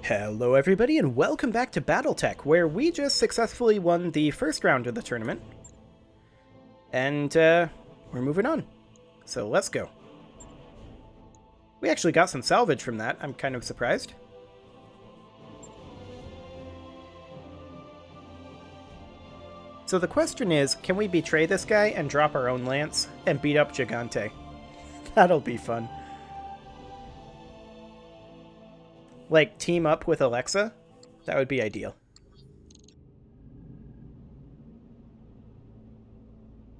Hello everybody and welcome back to BattleTech, where we just successfully won the first round of the tournament. And we're moving on. So let's go. We actually got some salvage from that, I'm kind of surprised. So the question is, can we betray this guy and drop our own lance and beat up Gigante? That'll be fun. Like, team up with Alexa? That would be ideal.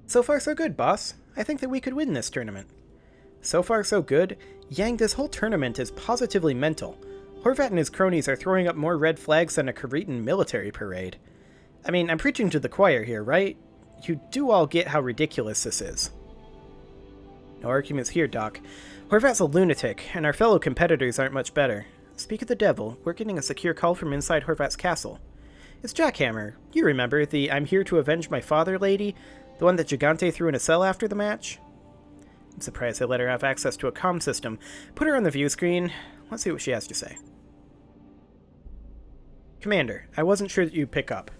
So far so good, boss. I think that we could win this tournament. So far so good? Yang, this whole tournament is positively mental. Horvat and his cronies are throwing up more red flags than a Cretan military parade. I mean, I'm preaching to the choir here, right? You do all get how ridiculous this is. No arguments here, Doc. Horvat's a lunatic, and our fellow competitors aren't much better. Speak of the devil, we're getting a secure call from inside Horvat's castle. It's Jackhammer. You remember, the I'm here to avenge my father lady? The one that Gigante threw in a cell after the match? I'm surprised they let her have access to a comm system. Put her on the view screen. Let's see what she has to say. Commander, I wasn't sure that you'd pick up.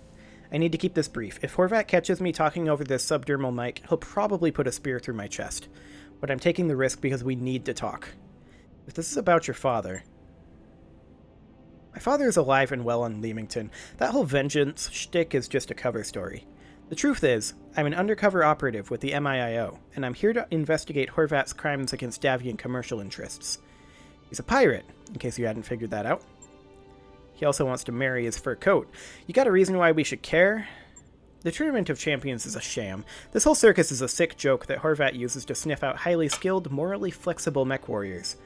I need to keep this brief. If Horvat catches me talking over this subdermal mic, he'll probably put a spear through my chest. But I'm taking the risk because we need to talk. If this is about your father... My father is alive and well on Leamington. That whole vengeance shtick is just a cover story. The truth is, I'm an undercover operative with the MIIO, and I'm here to investigate Horvat's crimes against Davian commercial interests. He's a pirate, in case you hadn't figured that out. He also wants to marry his fur coat. You got a reason why we should care? The Tournament of Champions is a sham. This whole circus is a sick joke that Horvat uses to sniff out highly skilled, morally flexible mech warriors.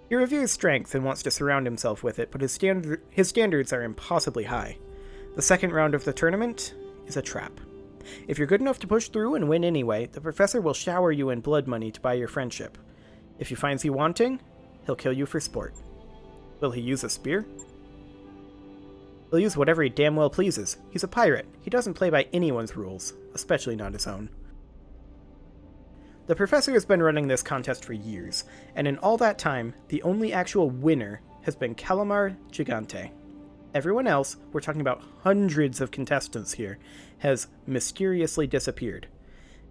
He reveres strength and wants to surround himself with it, but his standards are impossibly high. The second round of the tournament is a trap. If you're good enough to push through and win anyway, the professor will shower you in blood money to buy your friendship. If he finds you wanting, he'll kill you for sport. Will he use a spear? He'll use whatever he damn well pleases. He's a pirate. He doesn't play by anyone's rules, especially not his own. The professor has been running this contest for years, and in all that time, the only actual winner has been Calamar Gigante. Everyone else, we're talking about hundreds of contestants here, has mysteriously disappeared.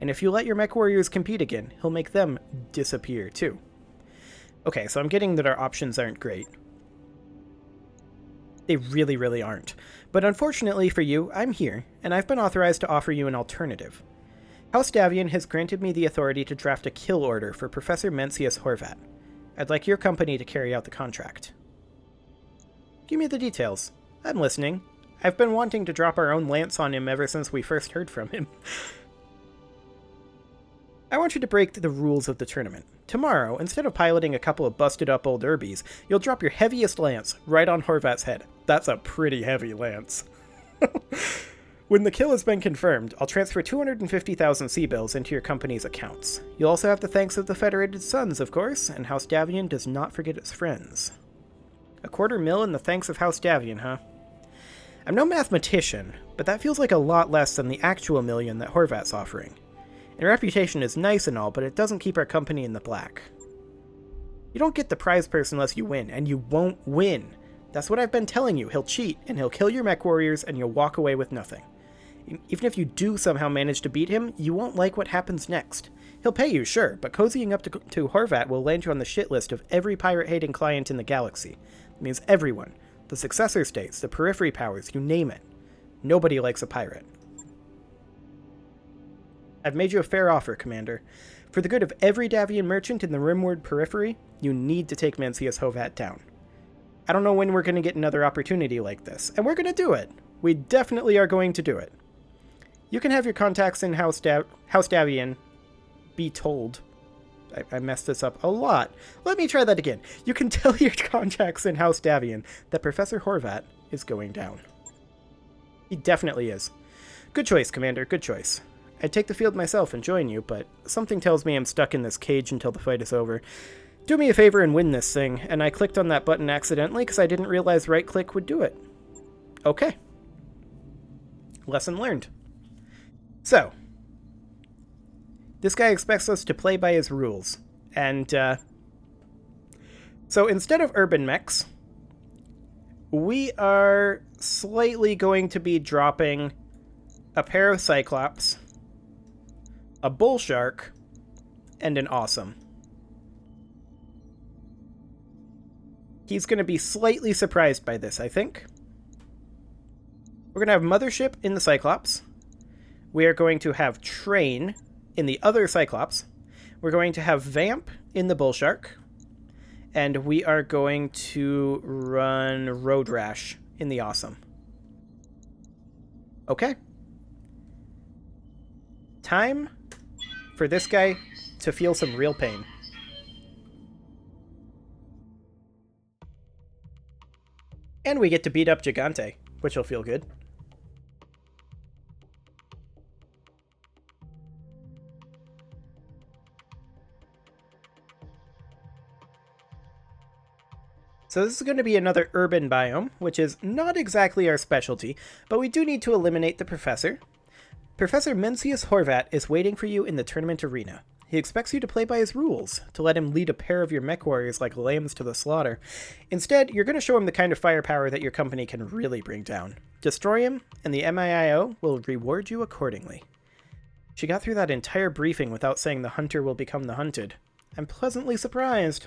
And if you let your mech warriors compete again, he'll make them disappear too. Okay, so I'm getting that our options aren't great. They really, really aren't. But unfortunately for you, I'm here, and I've been authorized to offer you an alternative. House Davian has granted me the authority to draft a kill order for Professor Mencius Horvat. I'd like your company to carry out the contract. Give me the details. I'm listening. I've been wanting to drop our own lance on him ever since we first heard from him. I want you to break the rules of the tournament. Tomorrow, instead of piloting a couple of busted up old Urbies, you'll drop your heaviest lance right on Horvat's head. That's a pretty heavy lance. When the kill has been confirmed, I'll transfer 250,000 C-bills into your company's accounts. You'll also have the thanks of the Federated Sons, of course, and House Davian does not forget its friends. $250,000 in the thanks of House Davian, huh? I'm no mathematician, but that feels like a lot less than the actual million that Horvat's offering. And reputation is nice and all, but it doesn't keep our company in the black. You don't get the prize purse unless you win, and you won't win. That's what I've been telling you. He'll cheat, and he'll kill your mech warriors, and you'll walk away with nothing. Even if you do somehow manage to beat him, you won't like what happens next. He'll pay you, sure, but cozying up to Horvat will land you on the shit list of every pirate-hating client in the galaxy. It means everyone. The successor states, the periphery powers, you name it. Nobody likes a pirate. I've made you a fair offer, Commander. For the good of every Davian merchant in the Rimward periphery, you need to take Mencius Horvat down. I don't know when we're going to get another opportunity like this, and we're going to do it. We definitely are going to do it. You can have your contacts in House Davian be told. I messed this up a lot. Let me try that again. You can tell your contacts in House Davian that Professor Horvat is going down. He definitely is. Good choice, Commander, good choice. I'd take the field myself and join you, but something tells me I'm stuck in this cage until the fight is over. Do me a favor and win this thing, and I clicked on that button accidentally because I didn't realize right-click would do it. Okay. Lesson learned. So, this guy expects us to play by his rules, and, so instead of urban mechs, we are slightly going to be dropping a pair of Cyclops, a Bull Shark, and an Awesome. He's going to be slightly surprised by this, I think. We're going to have Mothership in the Cyclops. We are going to have Train in the other Cyclops. We're going to have Vamp in the Bull Shark. And we are going to run Road Rash in the Awesome. Okay. Time for this guy to feel some real pain. And we get to beat up Gigante, which will feel good. So this is going to be another urban biome, which is not exactly our specialty, but we do need to eliminate the Professor. Professor Mencius Horvat is waiting for you in the tournament arena. He expects you to play by his rules, to let him lead a pair of your mech warriors like lambs to the slaughter. Instead, you're going to show him the kind of firepower that your company can really bring down. Destroy him, and the MIIO will reward you accordingly. She got through that entire briefing without saying the hunter will become the hunted. I'm pleasantly surprised.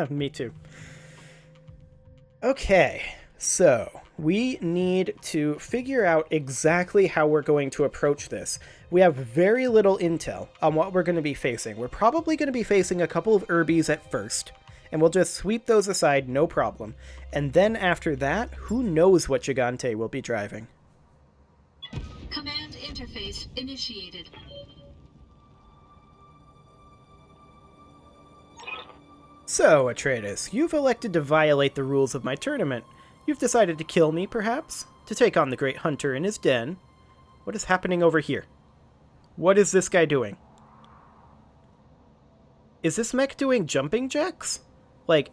Me too. Okay, so we need to figure out exactly how we're going to approach this. We have very little intel on what we're going to be facing. We're probably going to be facing a couple of Urbies at first, and we'll just sweep those aside, no problem. And then after that, who knows what Gigante will be driving. Command interface initiated. So, Atraitus, you've elected to violate the rules of my tournament. You've decided to kill me, perhaps? To take on the great hunter in his den? What is happening over here? What is this guy doing? Is this mech doing jumping jacks? Like...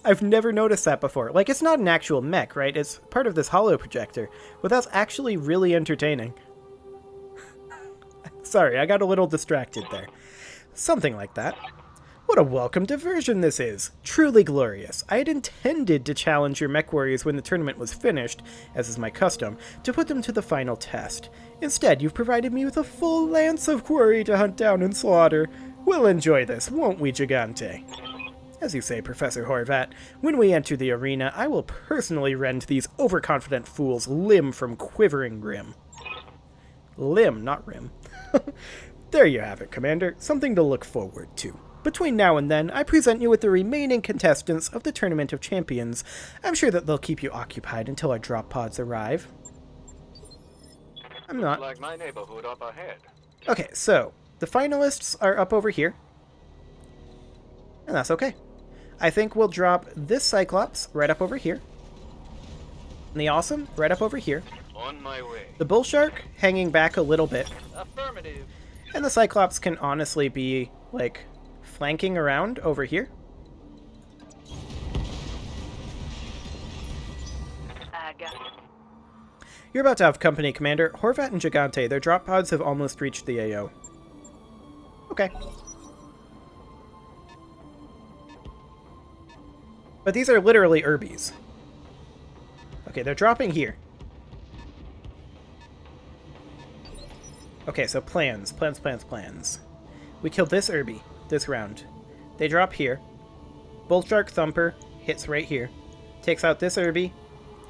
I've never noticed that before. Like, it's not an actual mech, right? It's part of this holo projector. But that's actually really entertaining. Sorry, I got a little distracted there. Something like that. What a welcome diversion this is. Truly glorious. I had intended to challenge your mech warriors when the tournament was finished, as is my custom, to put them to the final test. Instead, you've provided me with a full lance of quarry to hunt down and slaughter. We'll enjoy this, won't we, Gigante? As you say, Professor Horvat, when we enter the arena, I will personally rend these overconfident fools limb from quivering rim. Limb, not rim. There you have it, Commander. Something to look forward to. Between now and then, I present you with the remaining contestants of the Tournament of Champions. I'm sure that they'll keep you occupied until our drop pods arrive. I'm not. Like my neighborhood up ahead. Okay, so the finalists are up over here. And that's okay. I think we'll drop this Cyclops right up over here. And the Awesome right up over here. On my way. The Bull Shark hanging back a little bit. Affirmative. And the Cyclops can honestly be, like, flanking around over here. I got it. You're about to have company, Commander. Horvat and Gigante, their drop pods have almost reached the AO. Okay. But these are literally Urbies. Okay, they're dropping here. Okay, so plans. We killed this Urbie this round. They drop here. Bull Shark Thumper hits right here. Takes out this Urbie.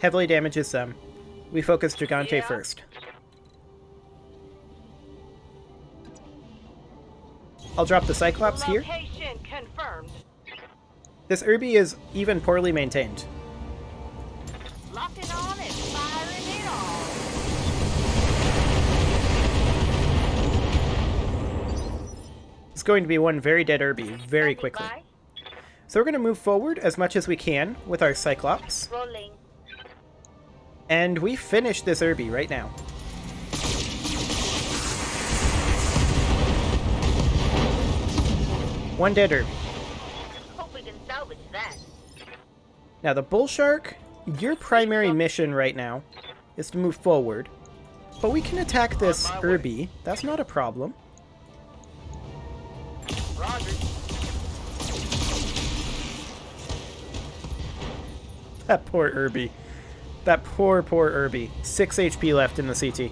Heavily damages them. We focus Gigante first. I'll drop the Cyclops here. Location confirmed. This Urbie is even poorly maintained. Locking on and firing it on. It's going to be one very dead Urbie very quickly. Bye. So we're going to move forward as much as we can with our Cyclops. Rolling. And we finish this Urbie right now. One dead Urbie. Hope we can salvage that. Now the Bull Shark, your primary mission right now is to move forward. But we can attack this Urbie. That's not a problem. Roger. That poor Irby. That poor Irby. 6 HP left in the CT.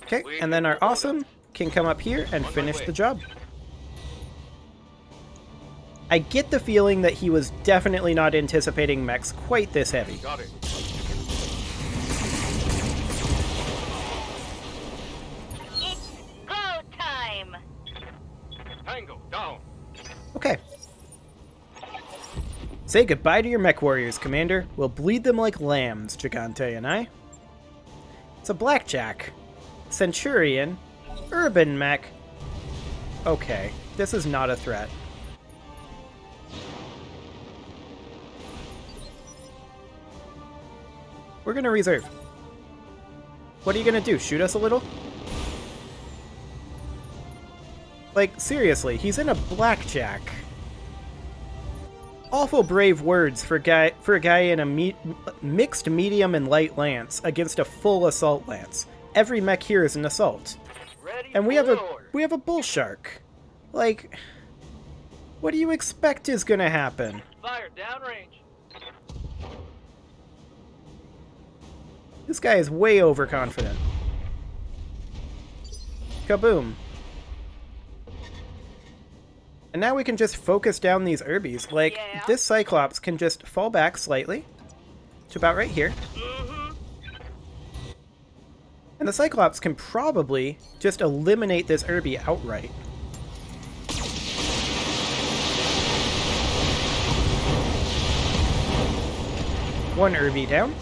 Okay, and then our awesome can come up here and finish the job. I get the feeling that he was definitely not anticipating mechs quite this heavy. Got it. It's go time. Tango, down. Okay. Say goodbye to your mech warriors, Commander. We'll bleed them like lambs, Gigante and I. It's a blackjack. Centurion. Urban mech. Okay, this is not a threat. We're gonna reserve. What are you gonna do, shoot us a little? Like, seriously, he's in a blackjack. Awful brave words for a guy in a mixed medium and light lance against a full assault lance. Every mech here is an assault. Ready And we for have a bull shark. Like, what do you expect is gonna happen? Fire downrange. This guy is way overconfident. Kaboom. And now we can just focus down these Urbies. Like, Yeah. this Cyclops can just fall back slightly to about right here. And the Cyclops can probably just eliminate this Urby outright. One Urby down.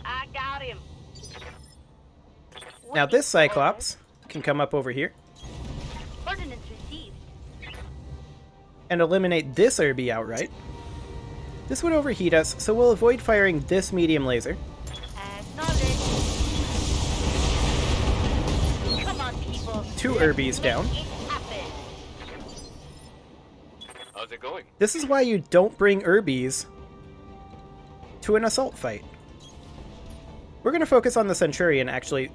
I got him. Now this Cyclops can come up over here Ordnance received. and eliminate this Urby outright. This would overheat us, so we'll avoid firing this medium laser. Acknowledged. Come on, people. 2 Let's Urbies make down. it happen. How's it going? This is why you don't bring Urbies to an assault fight. We're going to focus on the Centurion, actually.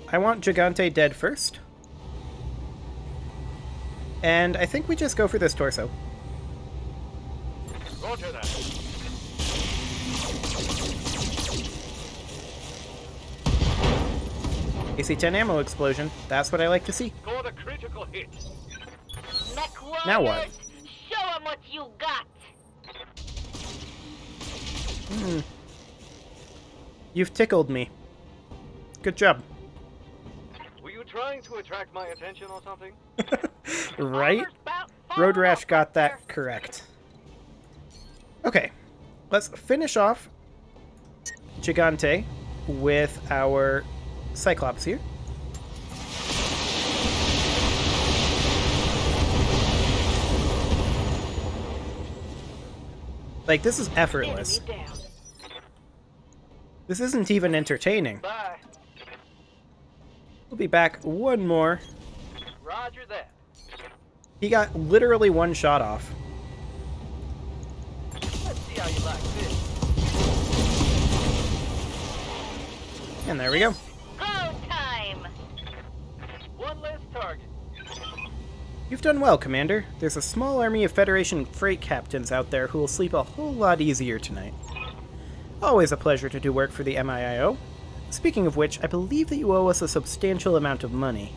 I want Gigante dead first. And I think we just go for this torso. Roger that. AC-10 ammo explosion. That's what I like to see. Scored a critical hit. Mech warriors, Now what? Show 'em what you got. You've tickled me. Good job. Were you trying to attract my attention or something? Right? Armor's about Road falling Rash off got right there. that correct. Okay. Let's finish off Gigante with our Cyclops here. Like, this is effortless. Enemy down. This isn't even entertaining. Bye. We'll be back one more. Roger that. He got literally one shot off. Let's see how you like this. And there we go. Go time. One less target. You've done well, Commander. There's a small army of Federation freight captains out there who will sleep a whole lot easier tonight. Always a pleasure to do work for the MIIO. Speaking of which, I believe that you owe us a substantial amount of money.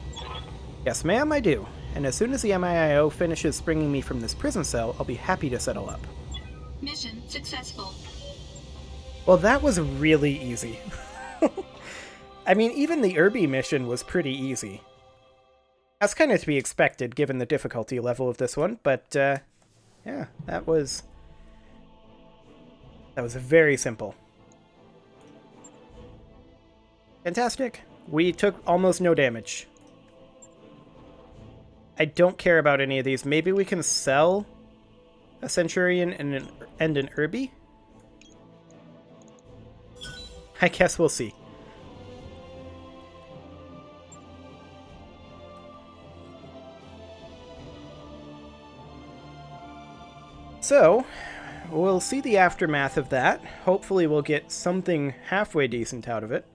Yes, ma'am, I do. And as soon as the MIIO finishes springing me from this prison cell, I'll be happy to settle up. Mission successful. Well, that was really easy. I mean, even the Irby mission was pretty easy. That's kind of to be expected, given the difficulty level of this one, but, yeah, that was very simple. Fantastic. We took almost no damage. I don't care about any of these. Maybe we can sell a Centurion and an Irby? I guess we'll see. So, we'll see the aftermath of that. Hopefully we'll get something halfway decent out of it.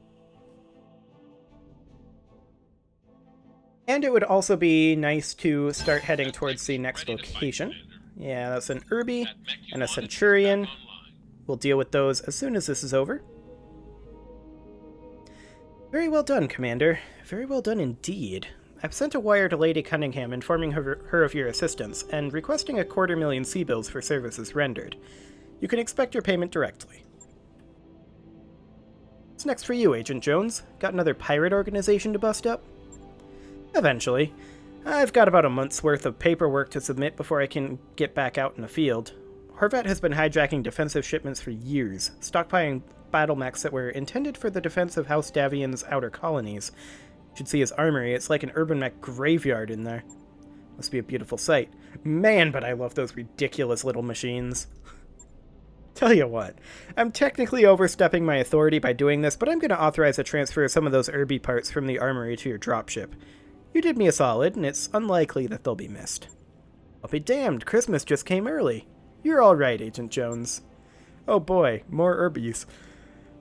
And it would also be nice to start heading towards the next location. Yeah, that's an Irby and a Centurion. We'll deal with those as soon as this is over. Very well done, Commander. Very well done indeed. I've sent a wire to Lady Cunningham informing her of your assistance and requesting 250,000 sea bills for services rendered. You can expect your payment directly. What's next for you, Agent Jones? Got another pirate organization to bust up? Eventually. I've got about a month's worth of paperwork to submit before I can get back out in the field. Horvat has been hijacking defensive shipments for years, stockpiling battle mechs that were intended for the defense of House Davian's outer colonies. You should see his armory. It's like an urban mech graveyard in there. Must be a beautiful sight. Man, but I love those ridiculous little machines. Tell you what, I'm technically overstepping my authority by doing this, but I'm going to authorize a transfer of some of those Irby parts from the armory to your dropship. You did me a solid, and it's unlikely that they'll be missed. I'll be damned, Christmas just came early. You're all right, Agent Jones. Oh boy, more Irbies.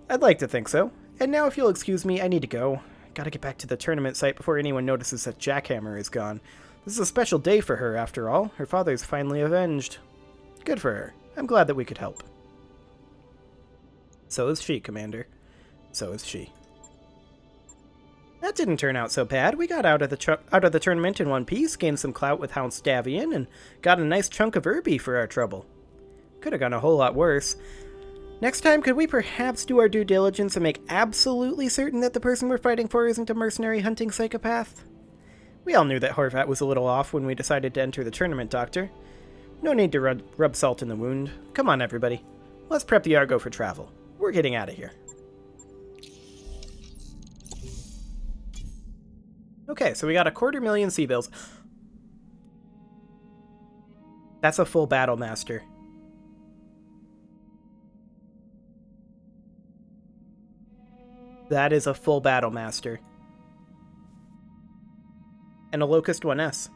I'd like to think so. And now if you'll excuse me, I need to go. Gotta get back to the tournament site before anyone notices that Jackhammer is gone. This is a special day for her, after all. Her father's finally avenged. Good for her. I'm glad that we could help. So is she, Commander. So is she. That didn't turn out so bad. We got out of the tournament in one piece, gained some clout with Hound Stavian, and got a nice chunk of Irby for our trouble. Could have gone a whole lot worse. Next time, could we perhaps do our due diligence and make absolutely certain that the person we're fighting for isn't a mercenary hunting psychopath? We all knew that Horvat was a little off when we decided to enter the tournament, Doctor. No need to rub salt in the wound. Come on, everybody. Let's prep the Argo for travel. We're getting out of here. Okay, so we got 250,000 sea bills. That's a full battle master. That is a full battle master. And a Locust 1S.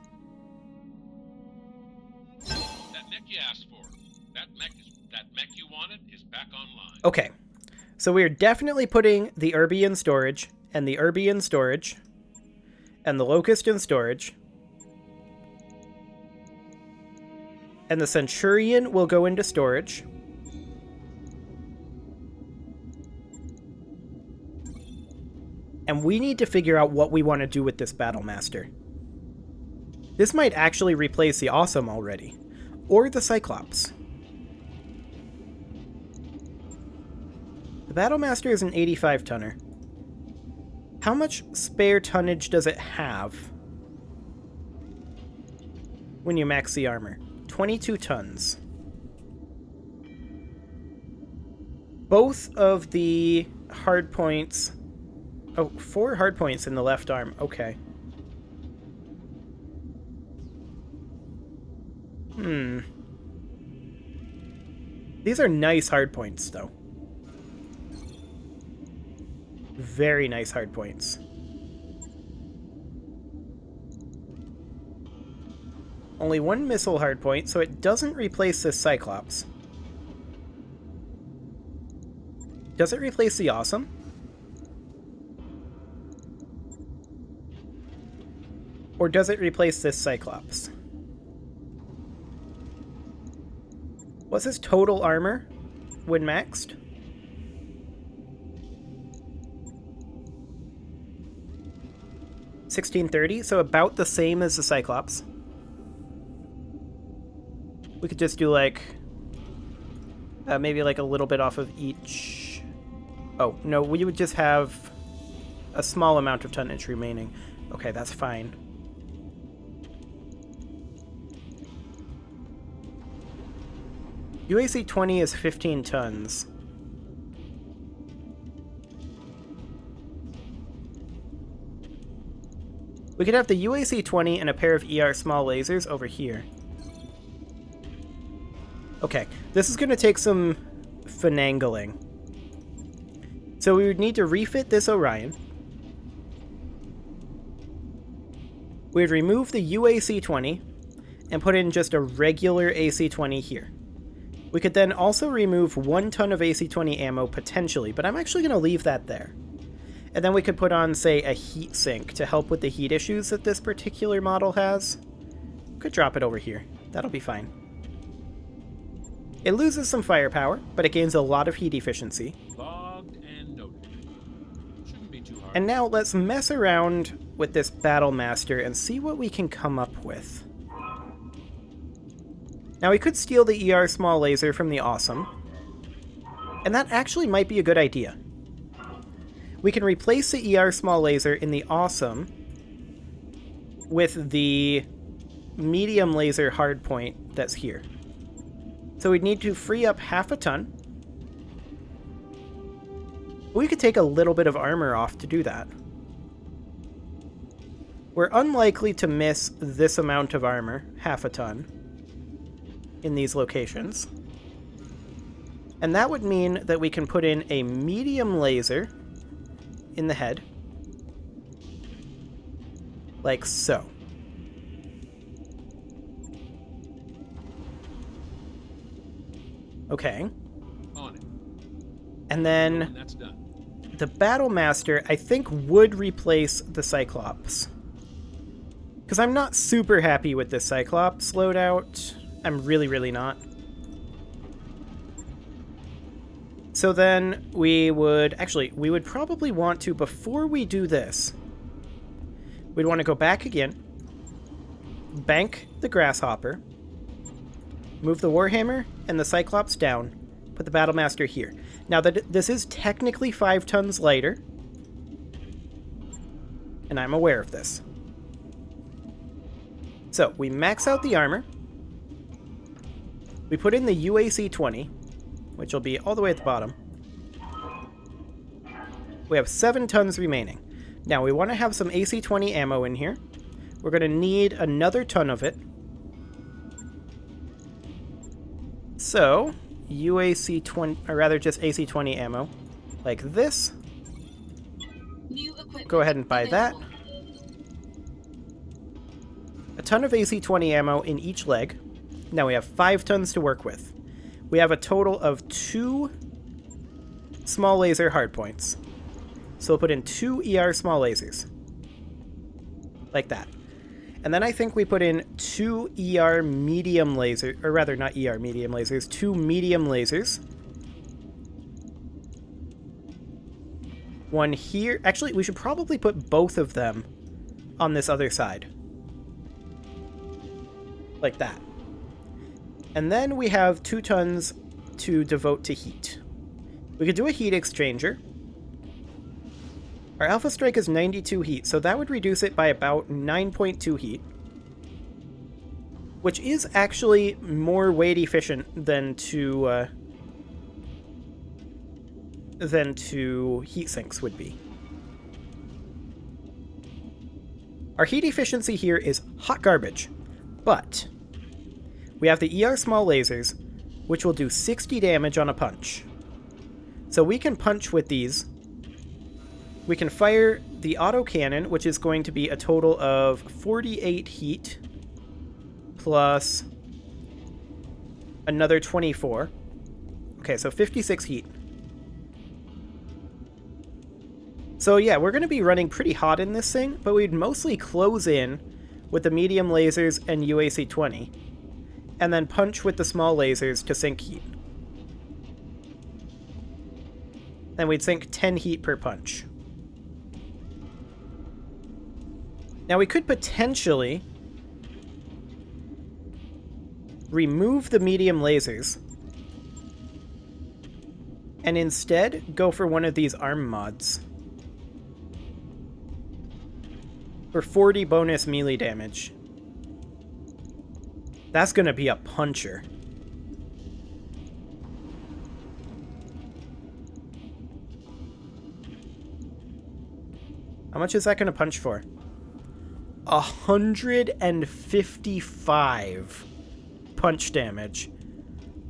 That mech you asked for. That mech you wanted is back online. Okay. So we are definitely putting the Irby in storage, and the Irby in storage, and the Locust in storage. And the Centurion will go into storage. And we need to figure out what we want to do with this Battlemaster. This might actually replace the Awesome already. Or the Cyclops. The Battlemaster is an 85-tonner. How much spare tonnage does it have when you max the armor? 22 tons. Both of the hardpoints... Oh, 4 hardpoints in the left arm. Okay. These are nice hardpoints, though. Very nice hardpoints. Only 1 missile hardpoint, so it doesn't replace this Cyclops. Does it replace the Awesome? Or does it replace this Cyclops? What's his total armor when maxed? $1,630, so about the same as the Cyclops. We could just do like maybe like a little bit off of each. Oh no, we would just have a small amount of tonnage remaining. Okay, that's fine. UAC 20 is 15 tons. We could have the UAC 20 and a pair of ER small lasers over here. Okay, this is going to take some finagling. So we would need to refit this Orion. We would remove the UAC 20 and put in just a regular AC 20 here. We could then also remove 1 ton of AC-20 ammo, potentially, but I'm actually going to leave that there. And then we could put on, say, a heat sink to help with the heat issues that this particular model has. Could drop it over here. That'll be fine. It loses some firepower, but it gains a lot of heat efficiency. Logged and noted. Shouldn't be too hard. And now let's mess around with this Battle Master and see what we can come up with. Now we could steal the ER small laser from the Awesome, and that actually might be a good idea. We can replace the ER small laser in the Awesome with the medium laser hardpoint that's here. So we'd need to free up half a ton. We could take a little bit of armor off to do that. We're unlikely to miss this amount of armor, half a ton, in these locations. And that would mean that we can put in a medium laser in the head, like so. Okay. On it. And then And that's done. the Battle Master, I think, would replace the Cyclops. Because I'm not super happy with this Cyclops loadout. I'm really, really not. So then we would probably want to, before we do this, we'd want to go back again, bank the Grasshopper, move the Warhammer and the Cyclops down, put the Battle Master here. Now that this is technically 5 tons lighter, and I'm aware of this. So we max out the armor, we put in the UAC 20, which will be all the way at the bottom. We have 7 tons remaining. Now we want to have some AC-20 ammo in here. We're going to need another ton of it. So, UAC-20, or rather just AC-20 ammo, like this. New equipment Go ahead and buy that. available. A ton of AC-20 ammo in each leg. Now we have 5 tons to work with. We have a total of 2 small laser hardpoints. So we'll put in 2 ER small lasers. Like that. And then I think we put in 2 ER medium laser, or rather not ER medium lasers, 2 medium lasers. One here. Actually, we should probably put both of them on this other side. Like that. And then we have 2 tons to devote to heat. We could do a heat exchanger. Our Alpha Strike is 92 heat, so that would reduce it by about 9.2 heat. Which is actually more weight efficient than to heat sinks would be. Our heat efficiency here is hot garbage, but we have the ER small lasers, which will do 60 damage on a punch. So we can punch with these. We can fire the autocannon, which is going to be a total of 48 heat, plus another 24. Okay, so 56 heat. So yeah, we're going to be running pretty hot in this thing, but we'd mostly close in with the medium lasers and UAC-20, and then punch with the small lasers to sink heat. Then we'd sink 10 heat per punch. Now we could potentially remove the medium lasers and instead go for one of these arm mods for 40 bonus melee damage. That's gonna be a puncher. How much is that gonna punch for? 155 punch damage.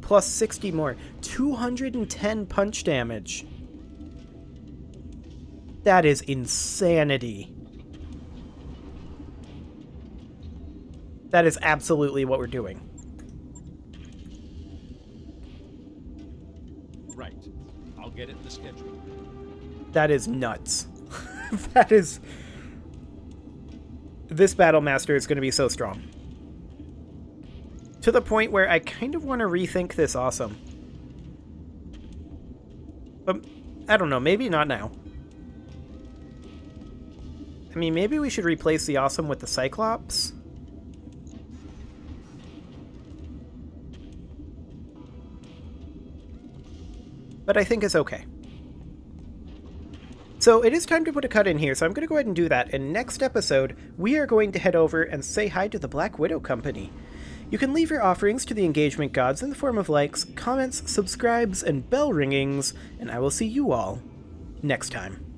Plus 60 more. 210 punch damage. That is insanity. That is absolutely what we're doing. Right. I'll get it in the schedule. That is nuts. That is... This Battlemaster is going to be so strong. To the point where I kind of want to rethink this awesome. But, I don't know, maybe not now. I mean, maybe we should replace the awesome with the Cyclops. But I think it's okay. So it is time to put a cut in here, so I'm going to go ahead and do that. And next episode, we are going to head over and say hi to the Black Widow Company. You can leave your offerings to the engagement gods in the form of likes, comments, subscribes, and bell ringings, and I will see you all next time.